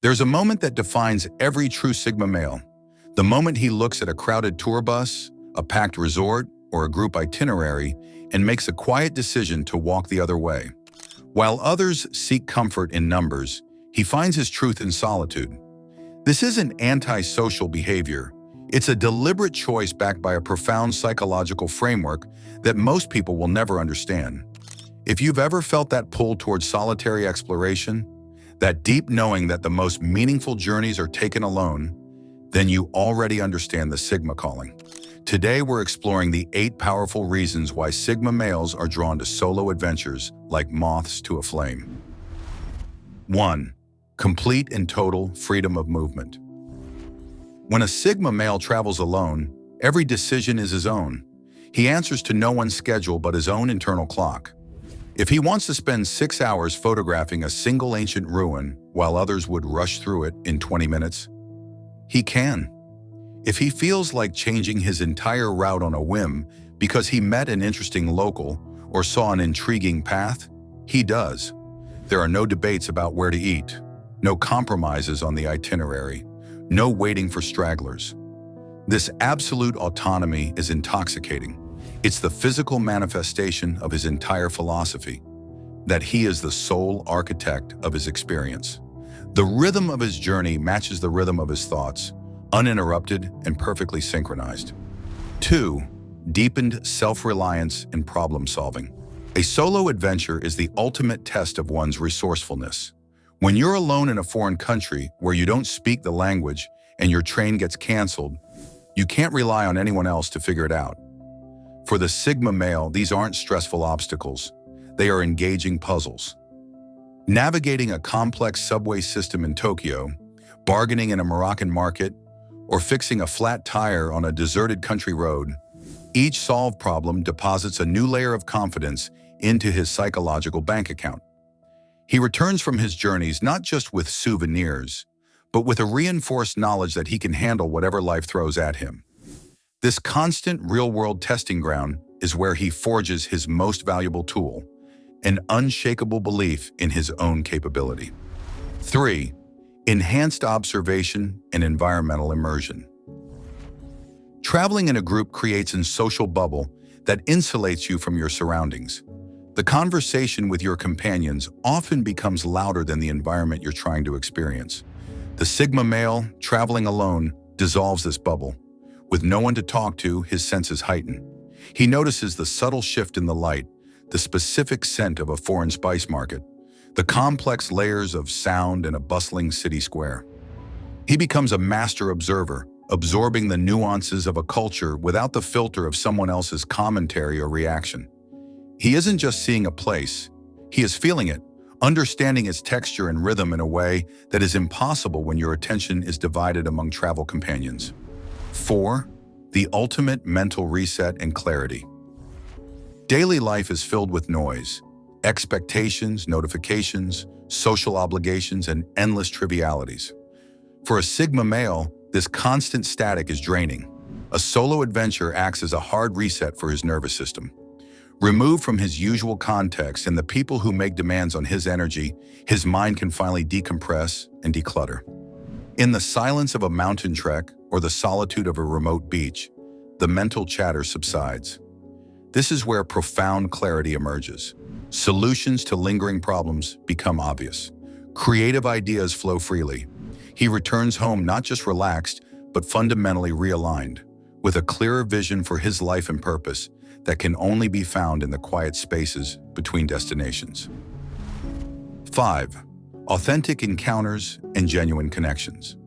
There's a moment that defines every true Sigma male. The moment he looks at a crowded tour bus, a packed resort, or a group itinerary and makes a quiet decision to walk the other way. While others seek comfort in numbers, he finds his truth in solitude. This isn't antisocial behavior. It's a deliberate choice backed by a profound psychological framework that most people will never understand. If you've ever felt that pull towards solitary exploration, that deep knowing that the most meaningful journeys are taken alone, then you already understand the Sigma calling. Today we're exploring the 8 powerful reasons why Sigma males are drawn to solo adventures like moths to a flame. 1. Complete and total freedom of movement. When a Sigma male travels alone, every decision is his own. He answers to no one's schedule but his own internal clock. If he wants to spend 6 hours photographing a single ancient ruin while others would rush through it in 20 minutes, he can. If he feels like changing his entire route on a whim because he met an interesting local or saw an intriguing path, he does. There are no debates about where to eat, no compromises on the itinerary, no waiting for stragglers. This absolute autonomy is intoxicating. It's the physical manifestation of his entire philosophy, that he is the sole architect of his experience. The rhythm of his journey matches the rhythm of his thoughts, uninterrupted and perfectly synchronized. 2. Deepened self-reliance and problem-solving. A solo adventure is the ultimate test of one's resourcefulness. When you're alone in a foreign country where you don't speak the language and your train gets canceled, you can't rely on anyone else to figure it out. For the Sigma male, these aren't stressful obstacles. They are engaging puzzles. Navigating a complex subway system in Tokyo, bargaining in a Moroccan market, or fixing a flat tire on a deserted country road, each solved problem deposits a new layer of confidence into his psychological bank account. He returns from his journeys not just with souvenirs, but with a reinforced knowledge that he can handle whatever life throws at him. This constant real-world testing ground is where he forges his most valuable tool, an unshakable belief in his own capability. 3. Enhanced observation and environmental immersion. Traveling in a group creates a social bubble that insulates you from your surroundings. The conversation with your companions often becomes louder than the environment you're trying to experience. The Sigma male, traveling alone, dissolves this bubble. With no one to talk to, his senses heighten. He notices the subtle shift in the light, the specific scent of a foreign spice market, the complex layers of sound in a bustling city square. He becomes a master observer, absorbing the nuances of a culture without the filter of someone else's commentary or reaction. He isn't just seeing a place, he is feeling it, understanding its texture and rhythm in a way that is impossible when your attention is divided among travel companions. 4. The ultimate mental reset and clarity. Daily life is filled with noise, expectations, notifications, social obligations, and endless trivialities. For a Sigma male, this constant static is draining. A solo adventure acts as a hard reset for his nervous system. Removed from his usual context and the people who make demands on his energy, his mind can finally decompress and declutter. In the silence of a mountain trek or the solitude of a remote beach, the mental chatter subsides. This is where profound clarity emerges. Solutions to lingering problems become obvious. Creative ideas flow freely. He returns home not just relaxed, but fundamentally realigned, with a clearer vision for his life and purpose that can only be found in the quiet spaces between destinations. 5. Authentic encounters and genuine connections.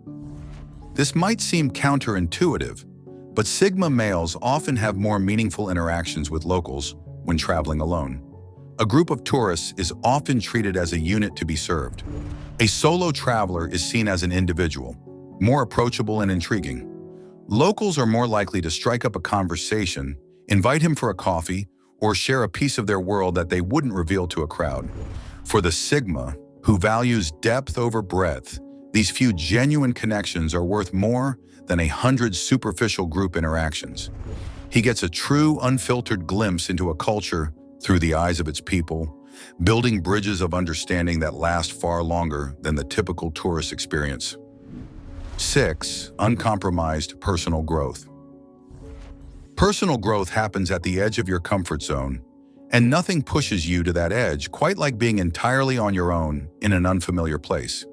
This might seem counterintuitive, but Sigma males often have more meaningful interactions with locals when traveling alone. A group of tourists is often treated as a unit to be served. A solo traveler is seen as an individual, more approachable and intriguing. Locals are more likely to strike up a conversation, invite him for a coffee, or share a piece of their world that they wouldn't reveal to a crowd. For the Sigma, who values depth over breadth, these few genuine connections are worth more than 100 superficial group interactions. He gets a true, unfiltered glimpse into a culture through the eyes of its people, building bridges of understanding that last far longer than the typical tourist experience. 6. Uncompromised personal growth. Personal growth happens at the edge of your comfort zone, and nothing pushes you to that edge quite like being entirely on your own in an unfamiliar place.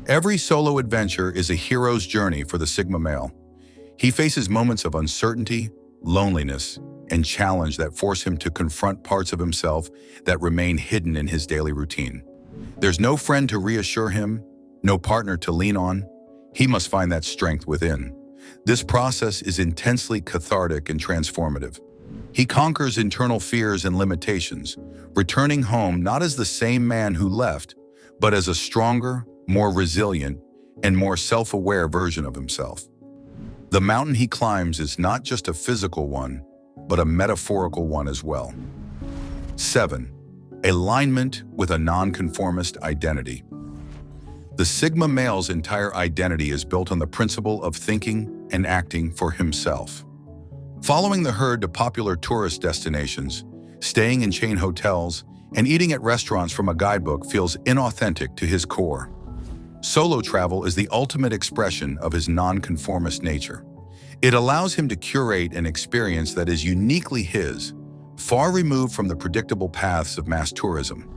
Every solo adventure is a hero's journey for the Sigma male. He faces moments of uncertainty, loneliness, and challenge that force him to confront parts of himself that remain hidden in his daily routine. There's no friend to reassure him, no partner to lean on. He must find that strength within. This process is intensely cathartic and transformative. He conquers internal fears and limitations, returning home not as the same man who left, but as a stronger, more resilient, and more self-aware version of himself. The mountain he climbs is not just a physical one, but a metaphorical one as well. 7. Alignment with a nonconformist identity. The Sigma male's entire identity is built on the principle of thinking and acting for himself. Following the herd to popular tourist destinations, staying in chain hotels, and eating at restaurants from a guidebook feels inauthentic to his core. Solo travel is the ultimate expression of his nonconformist nature. It allows him to curate an experience that is uniquely his, far removed from the predictable paths of mass tourism.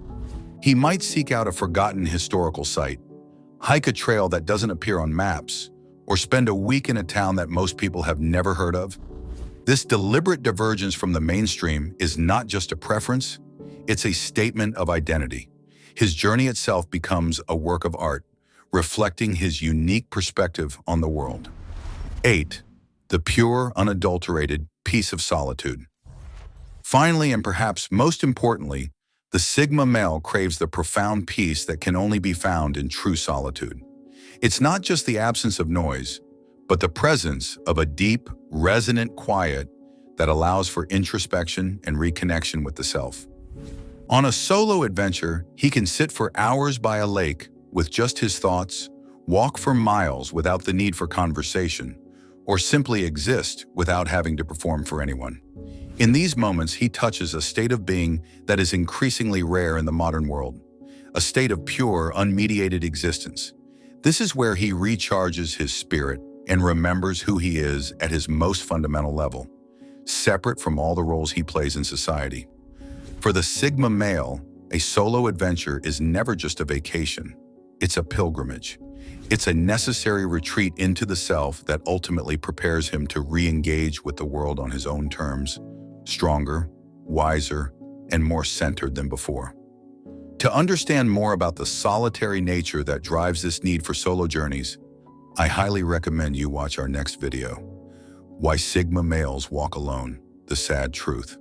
He might seek out a forgotten historical site, hike a trail that doesn't appear on maps, or spend a week in a town that most people have never heard of. This deliberate divergence from the mainstream is not just a preference, it's a statement of identity. His journey itself becomes a work of art, reflecting his unique perspective on the world. 8. The pure, unadulterated peace of solitude. Finally, and perhaps most importantly, the Sigma male craves the profound peace that can only be found in true solitude. It's not just the absence of noise, but the presence of a deep, resonant quiet that allows for introspection and reconnection with the self. On a solo adventure, he can sit for hours by a lake with just his thoughts, walk for miles without the need for conversation, or simply exist without having to perform for anyone. In these moments, he touches a state of being that is increasingly rare in the modern world, a state of pure, unmediated existence. This is where he recharges his spirit and remembers who he is at his most fundamental level, separate from all the roles he plays in society. For the Sigma male, a solo adventure is never just a vacation. It's a pilgrimage. It's a necessary retreat into the self that ultimately prepares him to re-engage with the world on his own terms, stronger, wiser, and more centered than before. To understand more about the solitary nature that drives this need for solo journeys, I highly recommend you watch our next video, Why Sigma Males Walk Alone, The Sad Truth.